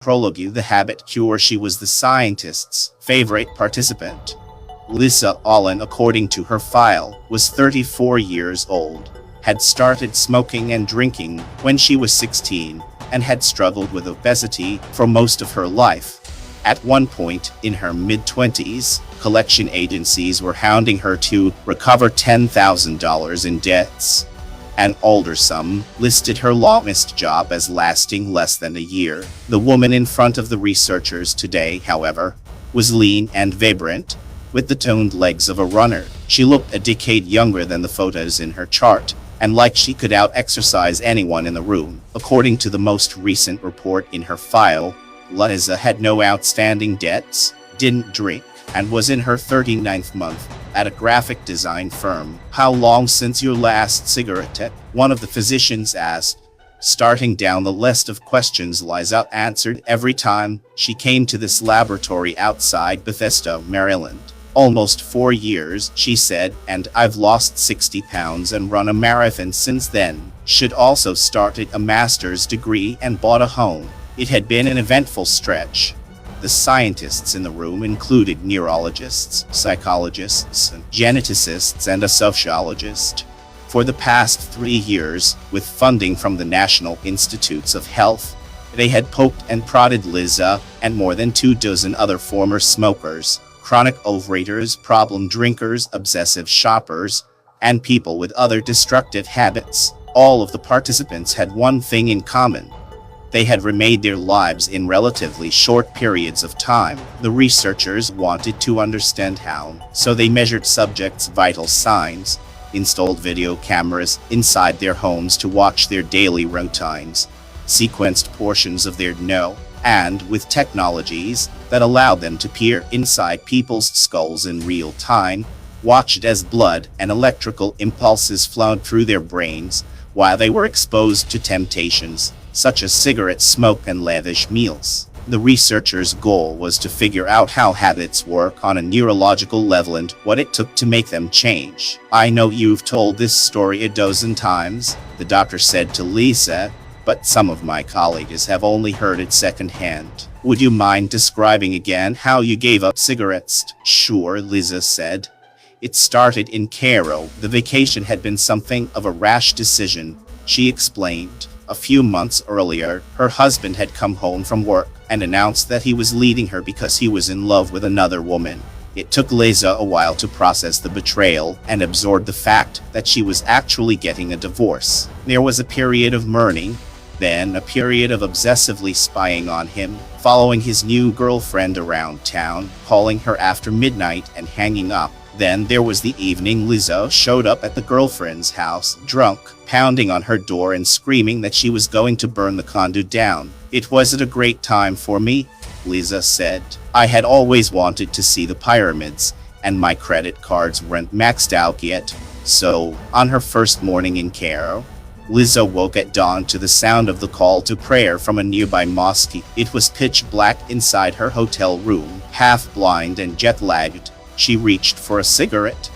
Prologue, the habit cure. She was the scientist's favorite participant. Lisa Allen, according to her file, was 34 years old, had started smoking and drinking when she was 16, and had struggled with obesity for most of her life. At one point, in her mid-20s, collection agencies were hounding her to recover $10,000 in debts. An older sum listed her longest job as lasting less than a year. The woman in front of the researchers today, however, was lean and vibrant, with the toned legs of a runner. She looked a decade younger than the photos in her chart, and like she could out-exercise anyone in the room. According to the most recent report in her file, Lisa had no outstanding debts, didn't drink, and was in her 39th month at a graphic design firm. "How long since your last cigarette?" one of the physicians asked. Starting down the list of questions Lisa answered every time she came to this laboratory outside Bethesda, Maryland. "Almost 4 years," she said, "and I've lost 60 pounds and run a marathon since then." She'd also started a master's degree and bought a home. It had been an eventful stretch. The scientists in the room included neurologists, psychologists, geneticists, and a sociologist. For the past 3 years, with funding from the National Institutes of Health, they had poked and prodded Lisa and more than 24 other former smokers, chronic overeaters, problem drinkers, obsessive shoppers, and people with other destructive habits. All of the participants had one thing in common. They had remade their lives in relatively short periods of time. The researchers wanted to understand how, so they measured subjects' vital signs, installed video cameras inside their homes to watch their daily routines, sequenced portions of their know, and with technologies that allowed them to peer inside people's skulls in real time, watched as blood and electrical impulses flowed through their brains while they were exposed to temptations such as cigarette smoke and lavish meals. The researchers' goal was to figure out how habits work on a neurological level and what it took to make them change. "I know you've told this story a dozen times," the doctor said to Lisa, "but some of my colleagues have only heard it secondhand. Would you mind describing again how you gave up cigarettes?" "Sure," Lisa said. "It started in Cairo. The vacation had been something of a rash decision," she explained. A few months earlier, her husband had come home from work and announced that he was leaving her because he was in love with another woman. It took Lisa a while to process the betrayal and absorb the fact that she was actually getting a divorce. There was a period of mourning, then a period of obsessively spying on him, following his new girlfriend around town, calling her after midnight and hanging up. Then there was the evening Lisa showed up at the girlfriend's house, drunk, pounding on her door and screaming that she was going to burn the condo down. "It wasn't a great time for me," Lisa said. "I had always wanted to see the pyramids, and my credit cards weren't maxed out yet." So, on her first morning in Cairo, Lisa woke at dawn to the sound of the call to prayer from a nearby mosque. It was pitch black inside her hotel room. Half blind and jet-lagged, she reached for a cigarette.